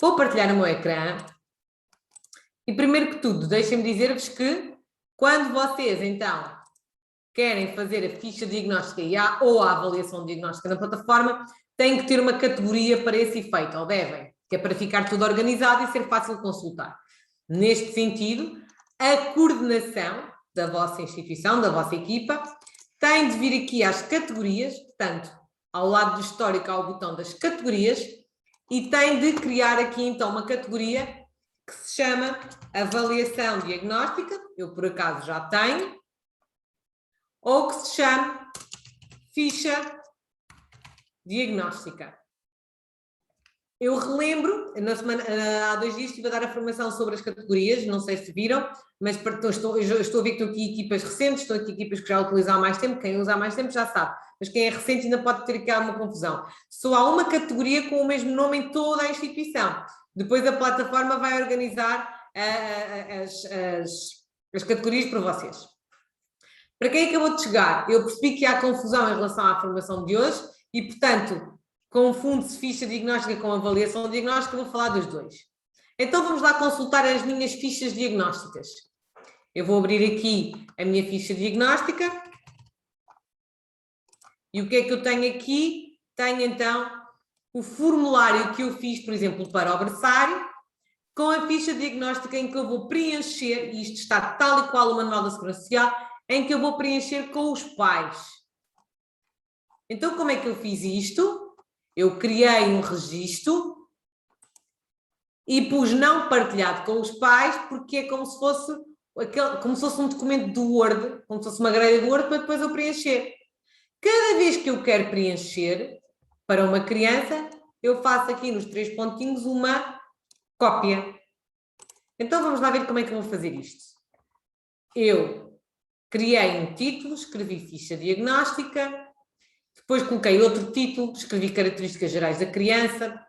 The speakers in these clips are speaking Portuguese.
Vou partilhar o meu ecrã. E primeiro que tudo, deixem-me dizer-vos que quando vocês, então, querem fazer a ficha diagnóstica ou a avaliação diagnóstica na plataforma, têm que ter uma categoria para esse efeito, ou devem, que é para ficar tudo organizado e ser fácil de consultar. Neste sentido, a coordenação da vossa instituição, da vossa equipa, tem de vir aqui às categorias, portanto, ao lado do histórico há o botão das categorias, e tem de criar aqui então uma categoria que se chama avaliação diagnóstica, eu por acaso já tenho, ou que se chama ficha diagnóstica. Eu relembro, há 2 dias estive a dar a formação sobre as categorias, não sei se viram, mas estou a ver que estão aqui equipas recentes, estão aqui equipas que já utilizam há mais tempo, quem usa há mais tempo já sabe, mas quem é recente ainda pode ter aqui alguma confusão. Só há uma categoria com o mesmo nome em toda a instituição. Depois a plataforma vai organizar as categorias para vocês. Para quem acabou de chegar, eu percebi que há confusão em relação à formação de hoje e, portanto, confunde-se ficha diagnóstica com avaliação diagnóstica, vou falar dos dois. Então vamos lá consultar as minhas fichas diagnósticas. Eu vou abrir aqui a minha ficha diagnóstica. E o que é que eu tenho aqui? Tenho então o formulário que eu fiz, por exemplo, para o berçário, com a ficha diagnóstica em que eu vou preencher, e isto está tal e qual o Manual da Segurança Social, em que eu vou preencher com os pais. Então, como é que eu fiz isto? Eu criei um registro e pus não partilhado com os pais, porque é como se fosse um documento do Word, como se fosse uma grelha do Word, para depois eu preencher. Cada vez que eu quero preencher para uma criança, eu faço aqui nos 3 pontinhos uma cópia. Então, vamos lá ver como é que eu vou fazer isto. Eu criei um título, escrevi ficha diagnóstica, depois coloquei outro título, escrevi características gerais da criança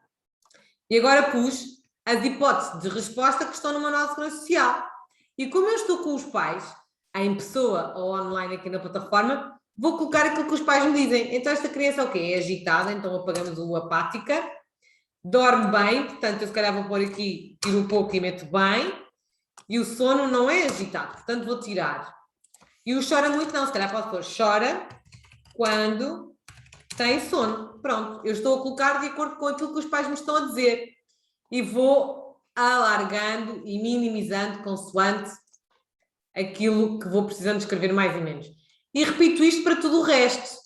e agora pus as hipóteses de resposta que estão no Manual de Segurança Social. E como eu estou com os pais, em pessoa ou online aqui na plataforma, vou colocar aquilo que os pais me dizem. Então esta criança é o quê? É agitada, então apagamos o apática, dorme bem, portanto eu se calhar vou pôr aqui, tiro um pouco e meto bem, e o sono não é agitado, portanto vou tirar. E o chora muito não, se calhar pode pôr chora quando tem sono. Pronto, eu estou a colocar de acordo com aquilo que os pais me estão a dizer. E vou alargando e minimizando consoante aquilo que vou precisando escrever mais e menos. E repito isto para tudo o resto.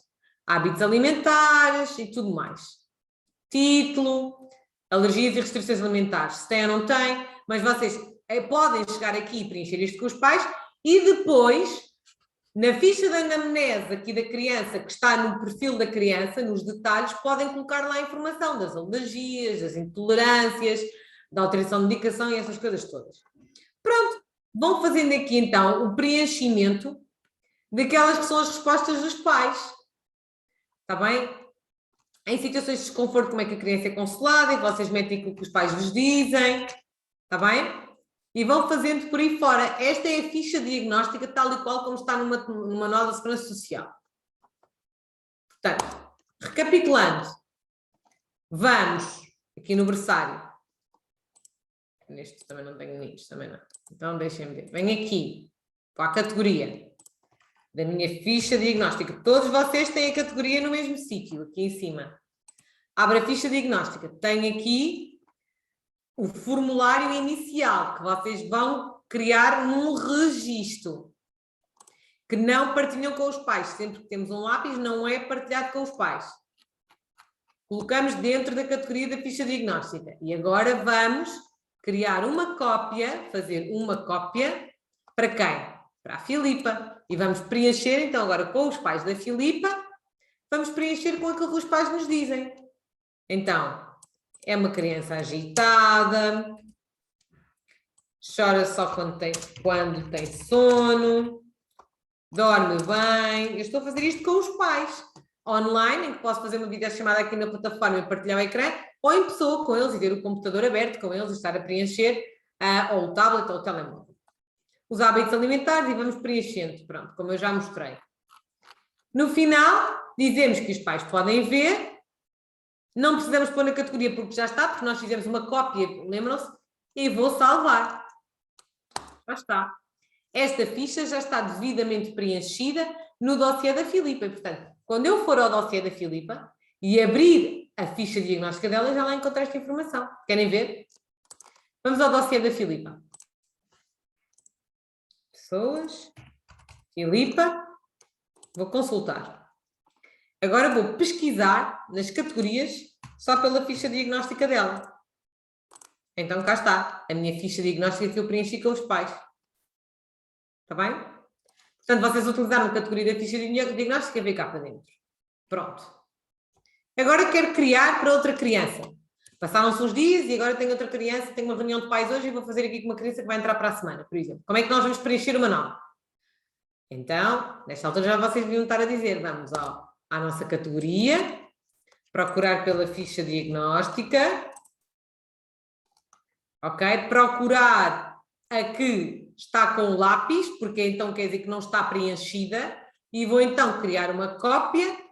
Hábitos alimentares e tudo mais. Título, alergias e restrições alimentares. Se tem ou não tem, mas vocês podem chegar aqui e preencher isto com os pais e depois, na ficha da anamnese aqui da criança, que está no perfil da criança, nos detalhes, podem colocar lá a informação das alergias, das intolerâncias, da alteração de medicação e essas coisas todas. Pronto, vão fazendo aqui então o preenchimento daquelas que são as respostas dos pais. Está bem? Em situações de desconforto, como é que a criança é consolada, e vocês metem aquilo que os pais vos dizem. Está bem? E vão fazendo por aí fora. Esta é a ficha diagnóstica, tal e qual como está no Manual da Segurança Social. Portanto, recapitulando, vamos aqui no berçário. Neste também não tenho nisso, também não. Então deixem-me ver. Venho aqui para a categoria da minha ficha diagnóstica. Todos vocês têm a categoria no mesmo sítio, aqui em cima. Abro a ficha diagnóstica. Tenho aqui o formulário inicial que vocês vão criar num registro que não partilham com os pais. Sempre que temos um lápis, não é partilhado com os pais. Colocamos dentro da categoria da ficha diagnóstica. E agora vamos criar uma cópia, fazer uma cópia para quem? Para a Filipa. E vamos preencher, então, agora com os pais da Filipa, vamos preencher com aquilo que os pais nos dizem. Então, é uma criança agitada, chora só quando tem sono, dorme bem. Eu estou a fazer isto com os pais, online, em que posso fazer uma videochamada aqui na plataforma e partilhar o ecrã, ou em pessoa com eles e ter o computador aberto com eles e estar a preencher, ou o tablet ou o telemóvel. Os hábitos alimentares e vamos preenchendo, pronto, como eu já mostrei. No final, dizemos que os pais podem ver Não precisamos pôr na categoria porque já está, porque nós fizemos uma cópia, lembram-se? E vou salvar. Já está. Esta ficha já está devidamente preenchida no dossiê da Filipa. Portanto, quando eu for ao dossiê da Filipa e abrir a ficha diagnóstica dela, já lá encontrei esta informação. Querem ver? Vamos ao dossiê da Filipa. Pessoas. Filipa. Vou consultar. Agora vou pesquisar nas categorias só pela ficha diagnóstica dela. Então cá está, a minha ficha diagnóstica que eu preenchi com os pais. Está bem? Portanto, vocês utilizaram a categoria da ficha diagnóstica e veio cá para dentro. Pronto. Agora quero criar para outra criança. Passaram-se uns dias e agora tenho outra criança, tenho uma reunião de pais hoje e vou fazer aqui com uma criança que vai entrar para a semana, por exemplo. Como é que nós vamos preencher uma nova? Então, nesta altura já vocês deviam estar a dizer, vamos à nossa categoria, procurar pela ficha diagnóstica, ok? Procurar a que está com o lápis, porque então quer dizer que não está preenchida, e vou então criar uma cópia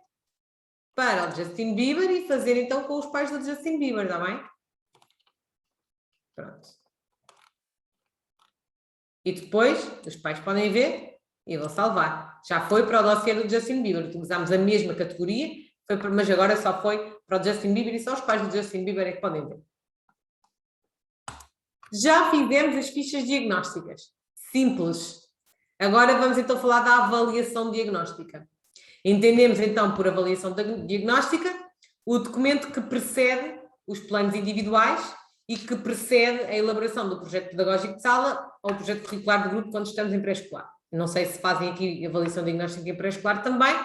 para o Justin Bieber e fazer então com os pais do Justin Bieber, está bem? Pronto. E depois, os pais podem ver e vou salvar. Já foi para o dossiê do Justin Bieber, utilizámos a mesma categoria, mas agora só foi para o Justin Bieber e só os pais do Justin Bieber é que podem ver. Já fizemos as fichas diagnósticas. Simples. Agora vamos então falar da avaliação diagnóstica. Entendemos então por avaliação diagnóstica o documento que precede os planos individuais e que precede a elaboração do projeto pedagógico de sala ou o projeto curricular do grupo quando estamos em pré-escolar. Não sei se fazem aqui avaliação diagnóstica em pré-escolar também.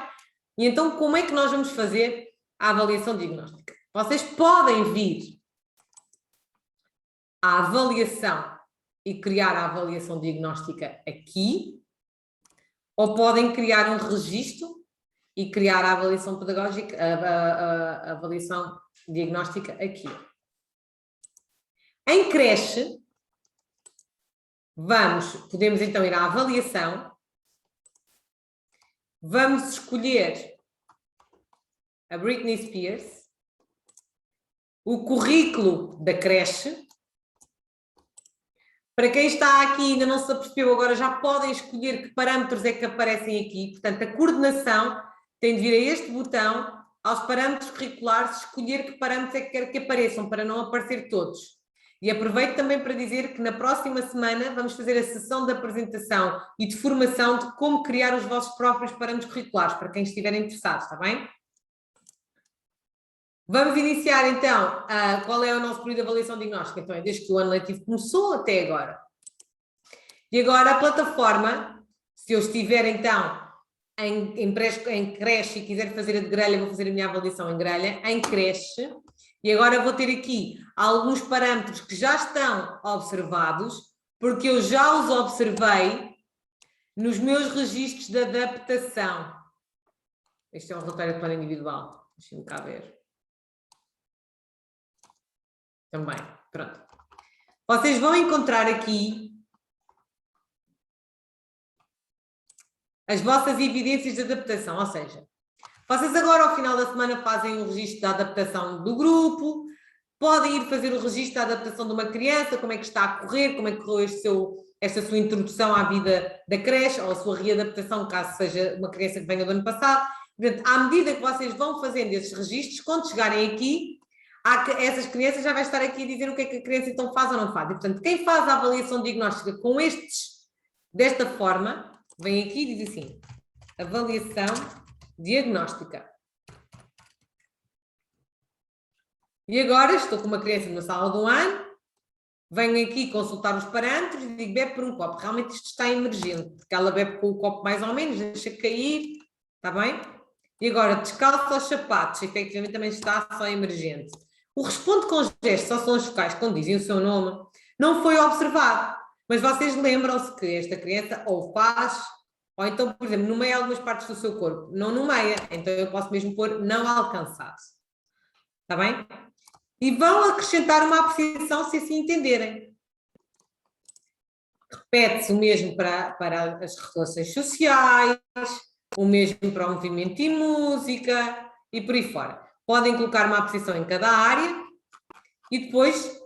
E então como é que nós vamos fazer a avaliação diagnóstica? Vocês podem vir à avaliação e criar a avaliação diagnóstica aqui, ou podem criar um registro e criar a avaliação pedagógica, a avaliação diagnóstica aqui. Em creche, podemos então ir à avaliação, vamos escolher a Britney Spears, o currículo da creche. Para quem está aqui e ainda não se apercebeu, agora já podem escolher que parâmetros é que aparecem aqui. Portanto, a coordenação tem de vir a este botão, aos parâmetros curriculares, escolher que parâmetros é que quer que apareçam, para não aparecer todos. E aproveito também para dizer que na próxima semana vamos fazer a sessão de apresentação e de formação de como criar os vossos próprios parâmetros curriculares, para quem estiver interessado, está bem? Vamos iniciar então, qual é o nosso período de avaliação diagnóstica? Então é desde que o ano letivo começou até agora. E agora a plataforma, se eu estiver então em creche e quiser fazer a de grelha, vou fazer a minha avaliação em grelha, em creche, e agora vou ter aqui alguns parâmetros que já estão observados, porque eu já os observei nos meus registros de adaptação. Este é um relatório de plano individual, deixem-me cá ver. Também, pronto. Vocês vão encontrar aqui as vossas evidências de adaptação, ou seja, vocês agora ao final da semana fazem o registro da adaptação do grupo, podem ir fazer o registro da adaptação de uma criança, como é que está a correr, como é que correu esta sua introdução à vida da creche, ou a sua readaptação, caso seja uma criança que venha do ano passado. Portanto, à medida que vocês vão fazendo esses registros, quando chegarem aqui, essas crianças já vai estar aqui a dizer o que é que a criança então faz ou não faz. E, portanto, quem faz a avaliação diagnóstica com desta forma, vem aqui e diz assim, avaliação diagnóstica. E agora estou com uma criança na sala de um ano, venho aqui consultar os parâmetros e digo, bebe por um copo. Realmente isto está emergente, porque ela bebe com o copo mais ou menos, deixa cair, está bem? E agora, descalça os sapatos, efetivamente também está só emergente. O responde com gestos, só são os vocais, quando dizem o seu nome, não foi observado. Mas vocês lembram-se que esta criança ou faz, ou então, por exemplo, nomeia algumas partes do seu corpo. Não nomeia, então eu posso mesmo pôr não alcançado. Está bem? E vão acrescentar uma apreciação se assim entenderem. Repete-se o mesmo para as relações sociais, o mesmo para o movimento e música, e por aí fora. podem colocar uma posição em cada área e depois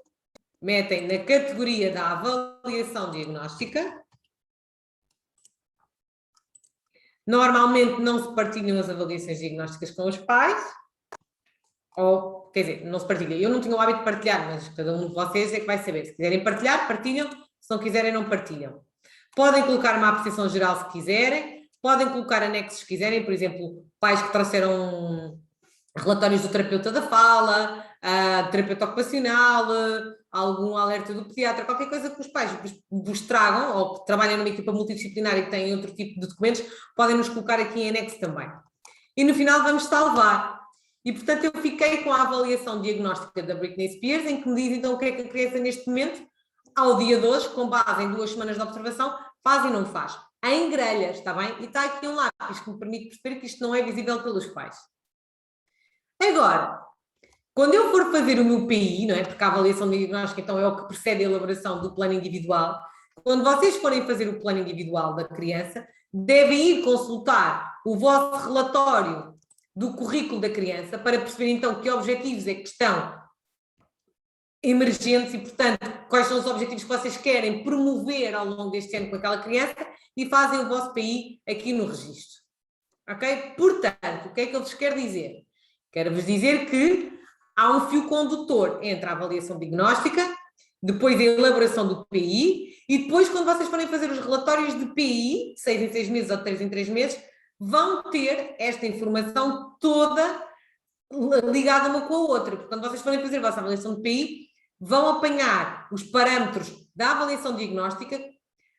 metem na categoria da avaliação diagnóstica. Normalmente não se partilham as avaliações diagnósticas com os pais, ou, quer dizer, não se partilha. Eu não tinha o hábito de partilhar, mas cada um de vocês é que vai saber. Se quiserem partilhar, partilham. Se não quiserem, não partilham. Podem colocar uma apreciação geral se quiserem. Podem colocar anexos se quiserem. Por exemplo, pais que trouxeram relatórios do terapeuta da fala, terapeuta ocupacional, algum alerta do pediatra, qualquer coisa que os pais vos tragam, ou que trabalham numa equipa multidisciplinar e que têm outro tipo de documentos, podem nos colocar aqui em anexo também. E no final vamos salvar. E, portanto, eu fiquei com a avaliação diagnóstica da Britney Spears, em que me diz, então, o que é que a criança, neste momento, ao dia de hoje, com base em 2 semanas de observação, faz e não faz. Em grelhas, está bem? E está aqui um lápis que me permite perceber que isto não é visível pelos pais. Agora, quando eu for fazer o meu PI, não é? Porque a avaliação diagnóstica, então, é o que precede a elaboração do plano individual. Quando vocês forem fazer o plano individual da criança, devem ir consultar o vosso relatório do currículo da criança para perceber então que objetivos é que estão emergentes e, portanto, quais são os objetivos que vocês querem promover ao longo deste ano com aquela criança e fazem o vosso PI aqui no registro. Ok? Portanto, o que é que eu vos quero dizer? Quero-vos dizer que há um fio condutor entre a avaliação diagnóstica, depois a elaboração do PI e depois, quando vocês forem fazer os relatórios de PI, 6 em 6 meses ou 3 em 3 meses, vão ter esta informação toda ligada uma com a outra. Porque quando vocês forem fazer a vossa avaliação de PI, vão apanhar os parâmetros da avaliação diagnóstica,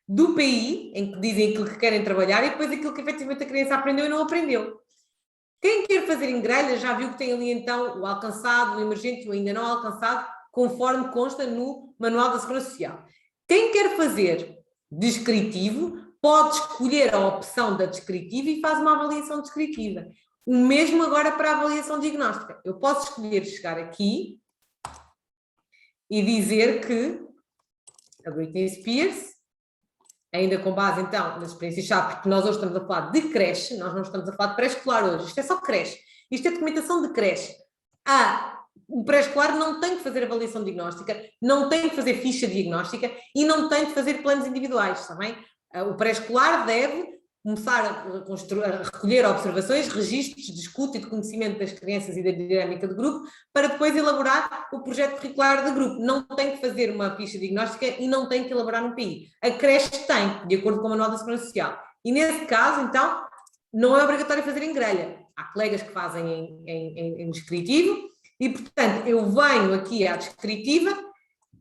do PI, em que dizem aquilo que querem trabalhar, e depois aquilo que efetivamente a criança aprendeu e não aprendeu. Quem quer fazer em grelha já viu que tem ali então o alcançado, o emergente e o ainda não alcançado, conforme consta no Manual da Segurança Social. Quem quer fazer descritivo pode escolher a opção da descritiva e faz uma avaliação descritiva. O mesmo agora para a avaliação diagnóstica. Eu posso escolher chegar aqui e dizer que a Britney Spears, ainda com base então nas experiências-chave, porque nós hoje estamos a falar de creche, nós não estamos a falar de pré-escolar hoje, isto é só creche, isto é documentação de creche. O pré-escolar não tem que fazer avaliação diagnóstica, não tem que fazer ficha diagnóstica e não tem que fazer planos individuais, está bem? O pré-escolar deve começar a recolher observações, registros de escuta e de conhecimento das crianças e da dinâmica do grupo, para depois elaborar o projeto curricular do grupo. Não tem que fazer uma ficha diagnóstica e não tem que elaborar um PI. A creche tem, de acordo com o Manual da Segurança Social. E nesse caso, então, não é obrigatório fazer em grelha. Há colegas que fazem em descritivo e, portanto, eu venho aqui à descritiva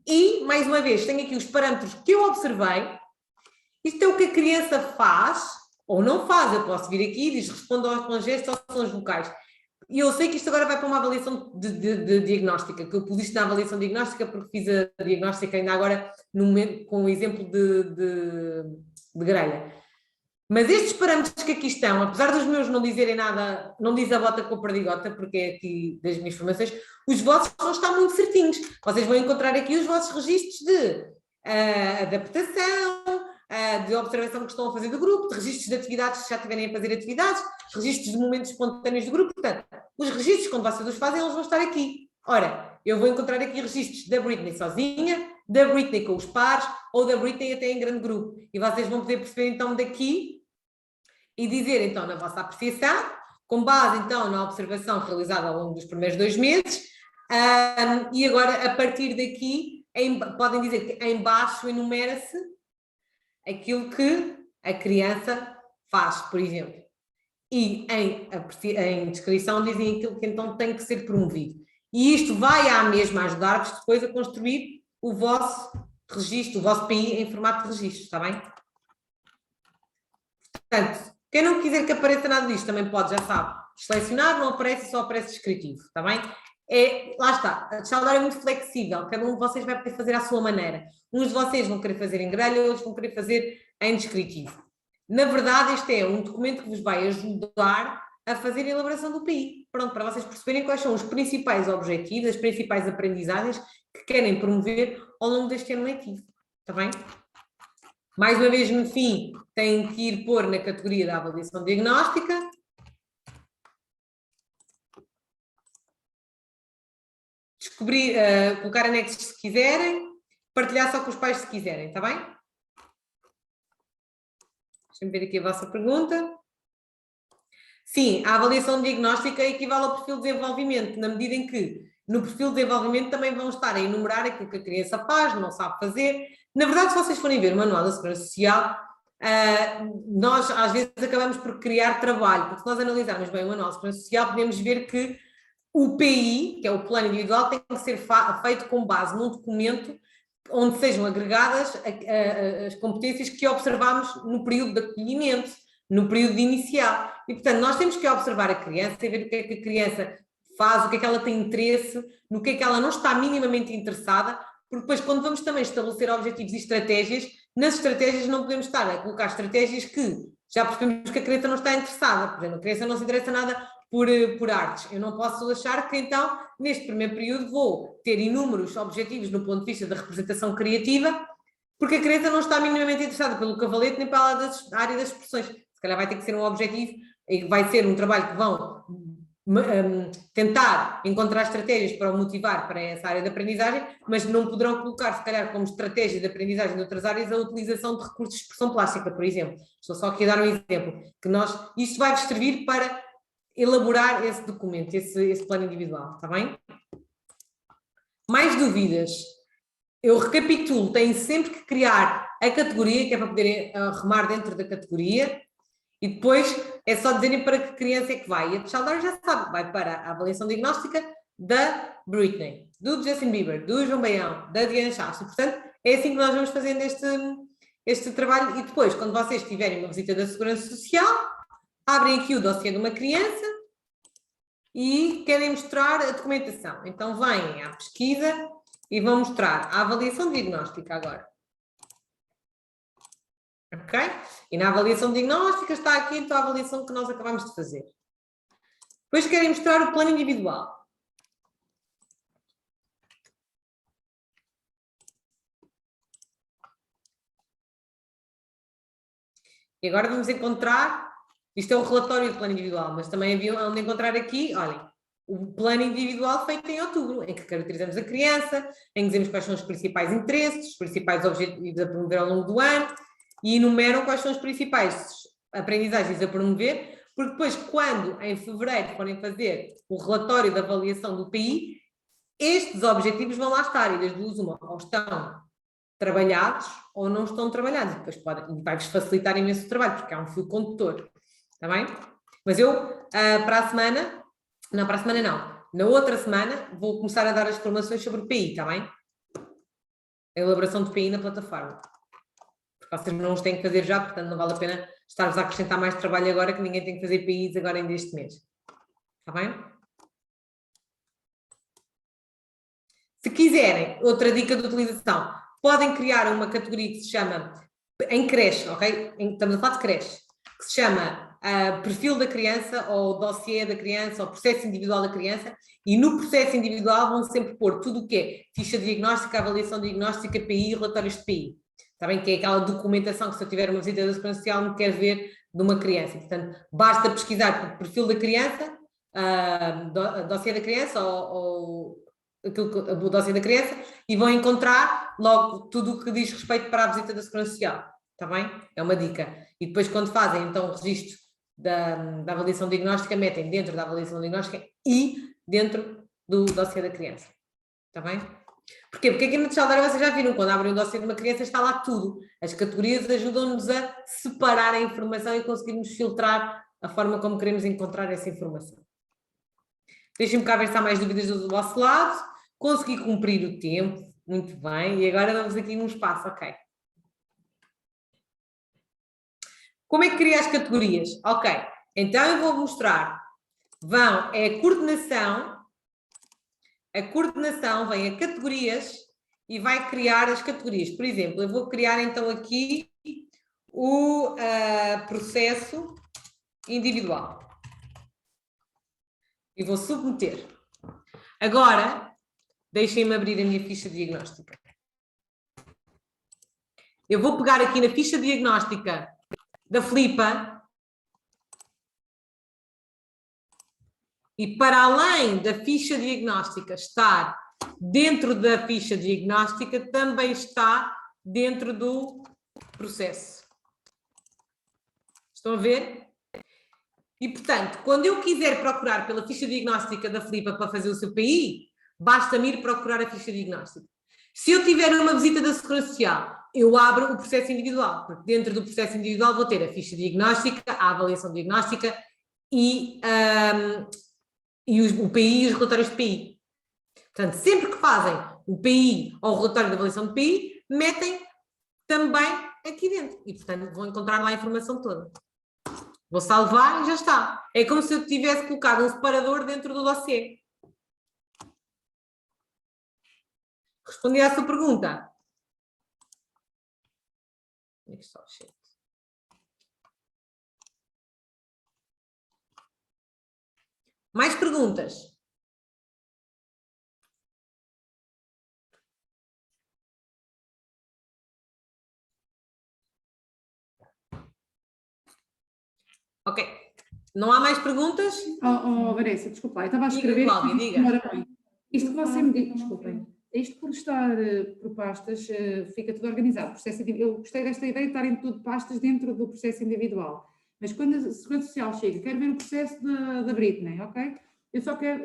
e, mais uma vez, tenho aqui os parâmetros que eu observei. Isto é o que a criança faz ou não faz. Eu posso vir aqui e diz responda com gestos ou sons vocais. E eu sei que isto agora vai para uma avaliação de diagnóstica, que eu pus isto na avaliação diagnóstica porque fiz a diagnóstica ainda agora no momento, com o exemplo de grelha. Mas estes parâmetros que aqui estão, apesar dos meus não dizerem nada, não diz a bota com a perdigota, porque é aqui das minhas formações, os vossos vão estar muito certinhos. Vocês vão encontrar aqui os vossos registros de adaptação, de observação que estão a fazer do grupo, de registros de atividades que já estiverem a fazer atividades, registros de momentos espontâneos do grupo. Portanto, os registros, quando vocês os fazem, eles vão estar aqui. Ora, eu vou encontrar aqui registros da Britney sozinha, da Britney com os pares, ou da Britney até em grande grupo. E vocês vão poder perceber então daqui e dizer então na vossa apreciação, com base então na observação realizada ao longo dos primeiros 2 meses, e agora a partir daqui podem dizer que em baixo enumera-se aquilo que a criança faz, por exemplo. E em descrição dizem aquilo que então tem que ser promovido. E isto vai à mesma ajudar-vos depois a construir o vosso registro, o vosso PI em formato de registro, está bem? Portanto, quem não quiser que apareça nada disto também pode, já sabe, selecionar, não aparece, só aparece descritivo, está bem? Lá está, a Chaldar é muito flexível, cada um de vocês vai poder fazer à sua maneira. Uns de vocês vão querer fazer em grelha, outros vão querer fazer em descritivo. Na verdade, este é um documento que vos vai ajudar a fazer a elaboração do PI. Pronto, para vocês perceberem quais são os principais objetivos, as principais aprendizagens que querem promover ao longo deste ano letivo. Está bem? Mais uma vez, no fim, têm que ir pôr na categoria da avaliação diagnóstica. descobrir, colocar anexos se quiserem, partilhar só com os pais se quiserem, está bem? Deixa-me ver aqui a vossa pergunta. Sim, a avaliação diagnóstica equivale ao perfil de desenvolvimento, na medida em que no perfil de desenvolvimento também vão estar a enumerar aquilo que a criança faz, não sabe fazer. Na verdade, se vocês forem ver o Manual da Segurança Social, nós às vezes acabamos por criar trabalho, porque se nós analisarmos bem o Manual da Segurança Social, podemos ver que o PI, que é o plano individual, tem que ser feito com base num documento onde sejam agregadas as competências que observamos no período de acolhimento, no período inicial. E, portanto, nós temos que observar a criança e ver o que é que a criança faz, o que é que ela tem interesse, no que é que ela não está minimamente interessada, porque depois, quando vamos também estabelecer objetivos e estratégias, nas estratégias não podemos estar a colocar estratégias que já percebemos que a criança não está interessada. Por exemplo, a criança não se interessa nada por artes. Eu não posso achar que, então, neste primeiro período, vou ter inúmeros objetivos no ponto de vista da representação criativa, porque a criança não está minimamente interessada pelo cavalete nem pela área das expressões. Se calhar vai ter que ser um objetivo, e vai ser um trabalho que vão tentar encontrar estratégias para o motivar para essa área de aprendizagem, mas não poderão colocar, se calhar, como estratégia de aprendizagem de outras áreas, a utilização de recursos de expressão plástica, por exemplo. Estou só aqui a dar um exemplo, que isto vai-vos servir para elaborar esse documento, esse plano individual, está bem? Mais dúvidas? Eu recapitulo, têm sempre que criar a categoria, que é para poderem remar dentro da categoria, e depois é só dizerem para que criança é que vai. E a Child já sabe, vai para a avaliação diagnóstica da Britney, do Justin Bieber, do João Baião, da Diana Chassi. Portanto, é assim que nós vamos fazendo este trabalho. E depois, quando vocês tiverem uma visita da Segurança Social, abrem aqui o dossiê de uma criança e querem mostrar a documentação. Então, vêm à pesquisa e vão mostrar a avaliação diagnóstica agora. Ok? E na avaliação diagnóstica está aqui então a avaliação que nós acabamos de fazer. Depois querem mostrar o plano individual. E agora vamos encontrar, isto é o relatório do plano individual, mas também havia onde encontrar aqui, olhem, o plano individual feito em outubro, em que caracterizamos a criança, em que dizemos quais são os principais interesses, os principais objetivos a promover ao longo do ano, e enumeram quais são as principais aprendizagens a promover, porque depois, quando em fevereiro forem fazer o relatório da avaliação do PI, estes objetivos vão lá estar, e das duas uma, ou estão trabalhados ou não estão trabalhados, depois vai-vos facilitar imenso o trabalho, porque há um fio condutor, está bem? Mas eu, para a semana não, na outra semana vou começar a dar as informações sobre o PI, está bem? A elaboração do PI na plataforma. Vocês não os têm que fazer já, portanto não vale a pena estar-vos a acrescentar mais trabalho agora, que ninguém tem que fazer PIs agora ainda este mês. Está bem? Se quiserem, outra dica de utilização, podem criar uma categoria que se chama, em creche, ok? Estamos a falar de creche, que se chama perfil da criança, ou dossiê da criança, ou processo individual da criança, e no processo individual vão sempre pôr tudo o que é ficha diagnóstica, avaliação diagnóstica, PI, relatórios de PI. Está bem? Que é aquela documentação que, se eu tiver uma visita da Segurança Social, me quer ver de uma criança. Portanto, basta pesquisar por perfil da criança, dossiê da criança, ou o dossiê da criança, e vão encontrar logo tudo o que diz respeito para a visita da Segurança Social. Está bem? É uma dica. E depois, quando fazem então o registro da avaliação diagnóstica, metem dentro da avaliação diagnóstica e dentro do dossiê da criança. Está bem? Porquê? Porque aqui no Teixeira vocês já viram, quando abrem o dossiê de uma criança está lá tudo. As categorias ajudam-nos a separar a informação e conseguirmos filtrar a forma como queremos encontrar essa informação. Deixem-me cá ver se há mais dúvidas do vosso lado. Consegui cumprir o tempo, muito bem, e agora vamos aqui num espaço, ok. Como é que cria as categorias? Ok, então eu vou mostrar. É a coordenação vem a categorias e vai criar as categorias. Por exemplo, eu vou criar então aqui o processo individual. E vou submeter. Agora, deixem-me abrir a minha ficha diagnóstica. Eu vou pegar aqui na ficha diagnóstica da Filipa e, para além da ficha diagnóstica estar dentro da ficha diagnóstica também está dentro do processo. Estão a ver? E, portanto, quando eu quiser procurar pela ficha diagnóstica da Filipa para fazer o seu PI, basta-me ir procurar a ficha diagnóstica. Se eu tiver uma visita da Segurança Social, eu abro o processo individual, porque dentro do processo individual vou ter a ficha diagnóstica, a avaliação diagnóstica e o PI e os relatórios de PI. Portanto, sempre que fazem o PI ou o relatório de avaliação de PI, metem também aqui dentro. E, portanto, vão encontrar lá a informação toda. Vou salvar e já está. É como se eu tivesse colocado um separador dentro do dossiê. Respondi à sua pergunta. Onde é que está o chat? Mais perguntas? Ok. Não há mais perguntas? Vanessa, desculpa, eu estava a escrever. Diga, Cláudia, diga. Isto que você me disse, desculpem, isto por estar por pastas, fica tudo organizado. Eu gostei desta ideia de estarem tudo pastas dentro do processo individual. Mas quando a Segurança Social chega, quero ver o processo da Britney, ok? Eu só quero,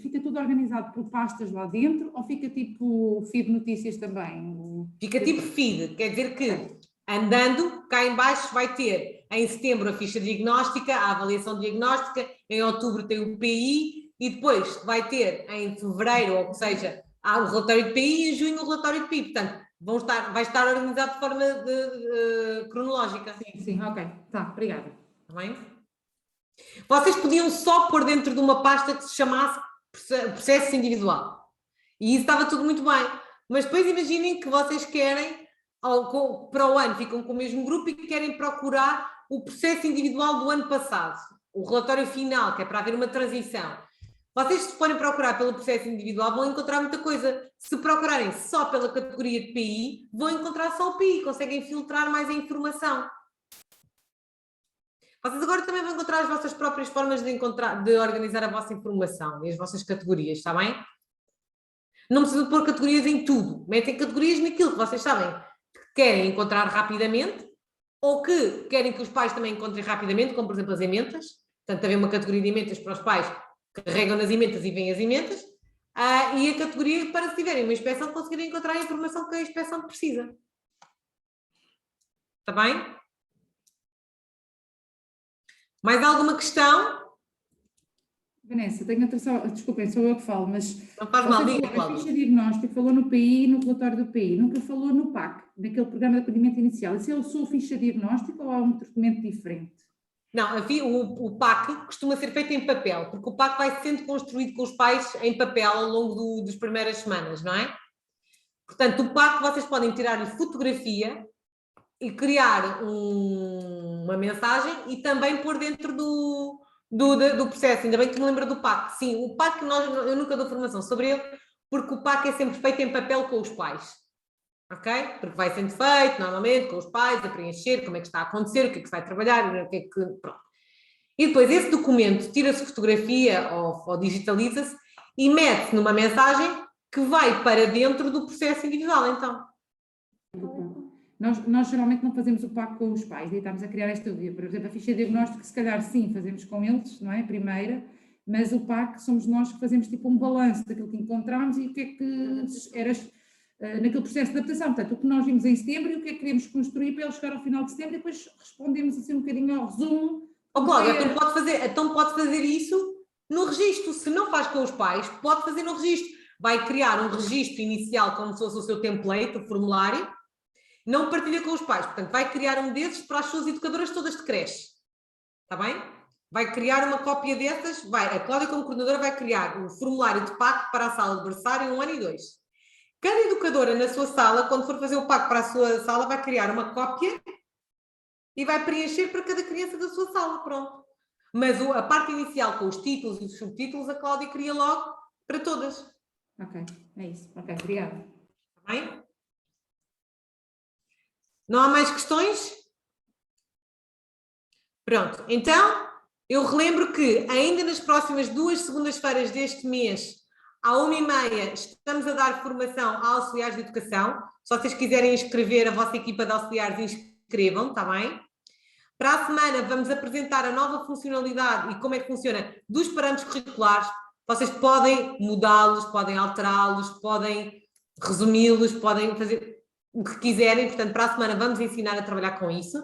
fica tudo organizado por pastas lá dentro ou fica tipo feed notícias também? Fica tipo feed, quer dizer que andando, cá em baixo vai ter em setembro a ficha diagnóstica, a avaliação diagnóstica, em outubro tem o PI e depois vai ter em fevereiro, ou seja, há o relatório de PI e em junho o relatório de PI. Portanto, vai estar organizado de forma cronológica. Sim, ok. Tá, obrigada. Está bem? Vocês podiam só pôr dentro de uma pasta que se chamasse processo individual. E isso estava tudo muito bem. Mas depois imaginem que vocês querem, para o ano, ficam com o mesmo grupo e querem procurar o processo individual do ano passado. O relatório final, que é para haver uma transição. Vocês, se forem procurar pelo processo individual, vão encontrar muita coisa. Se procurarem só pela categoria de PI, vão encontrar só o PI, conseguem filtrar mais a informação. Vocês agora também vão encontrar as vossas próprias formas de organizar a vossa informação e as vossas categorias, está bem? Não precisam pôr categorias em tudo. Metem categorias naquilo que vocês sabem que querem encontrar rapidamente ou que querem que os pais também encontrem rapidamente, como por exemplo as ementas. Portanto, haver uma categoria de ementas para os pais que carregam nas ementas e veem as ementas. E a categoria para se tiverem uma inspeção conseguirem encontrar a informação que a inspeção precisa. Está bem? Mais alguma questão? Vanessa, tenho outra só, desculpem, sou eu que falo, mas não faz mal, diga, a ficha diagnóstica falou no PI e no relatório do PI, nunca falou no PAC, naquele programa de acolhimento inicial. Isso é a sua ficha diagnóstica ou há um tratamento diferente? Não, o PAC costuma ser feito em papel, porque o PAC vai sendo construído com os pais em papel ao longo das primeiras semanas, não é? Portanto, o PAC vocês podem tirar-lhe fotografia e criar uma mensagem e também pôr dentro do processo. Ainda bem que me lembra do PAC. Sim, o PAC eu nunca dou formação sobre ele, porque o PAC é sempre feito em papel com os pais. Ok? Porque vai sendo feito normalmente com os pais, a preencher como é que está a acontecer, o que é que se vai trabalhar, o que é que... Pronto. E depois esse documento tira-se fotografia ou digitaliza-se e mete-se numa mensagem que vai para dentro do processo individual, então. Nós geralmente não fazemos o PAC com os pais e estamos a criar esta via. Por exemplo, a ficha diagnóstica, se calhar sim, fazemos com eles, não é? Primeira, mas o PAC somos nós que fazemos tipo um balanço daquilo que encontramos e o que é que era naquele processo de adaptação. Portanto, o que nós vimos em setembro e o que é que queremos construir para ele chegar ao final de setembro e depois respondemos assim um bocadinho ao resumo. Cláudia, então pode fazer isso no registro. Se não faz com os pais, pode fazer no registro. Vai criar um registro inicial como se fosse o seu template, o formulário. Não partilha com os pais, portanto, vai criar um desses para as suas educadoras todas de creche. Está bem? Vai criar uma cópia dessas, a Cláudia como coordenadora vai criar um formulário de PAC para a sala de berçário 1 ano e 2. Cada educadora na sua sala, quando for fazer o PAC para a sua sala, vai criar uma cópia e vai preencher para cada criança da sua sala, pronto. Mas a parte inicial com os títulos e os subtítulos, a Cláudia cria logo para todas. Ok, é isso. Ok, obrigada. Está bem? Não há mais questões? Pronto, então eu relembro que ainda nas próximas 2 segundas-feiras deste mês À 13h30 estamos a dar formação a auxiliares de educação. Se vocês quiserem inscrever a vossa equipa de auxiliares, inscrevam, está bem? Para a semana vamos apresentar a nova funcionalidade e como é que funciona dos parâmetros curriculares. Vocês podem mudá-los, podem alterá-los, podem resumi-los, podem fazer o que quiserem. Portanto, para a semana vamos ensinar a trabalhar com isso.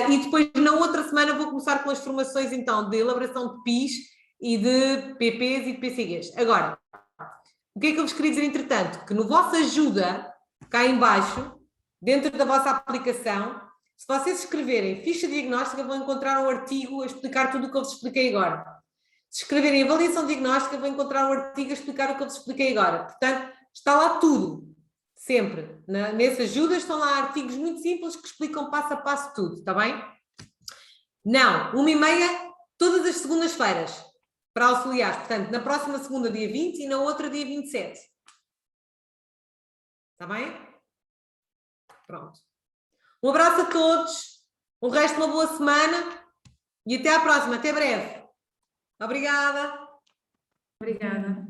E depois, na outra semana, vou começar com as formações, então, de elaboração de PIs e de PPs e de PCGs. Agora, o que é que eu vos queria dizer, entretanto? Que no vosso ajuda, cá em baixo, dentro da vossa aplicação, se vocês escreverem ficha diagnóstica, vão encontrar um artigo a explicar tudo o que eu vos expliquei agora. Se escreverem avaliação diagnóstica, vão encontrar um artigo a explicar o que eu vos expliquei agora. Portanto, está lá tudo. Sempre. Nessa ajuda estão lá artigos muito simples que explicam passo a passo tudo, está bem? Não, 13h30, todas as segundas-feiras, para auxiliares. Portanto, na próxima segunda, dia 20, e na outra, dia 27. Está bem? Pronto. Um abraço a todos, o resto de uma boa semana e até à próxima, até breve. Obrigada. Obrigada.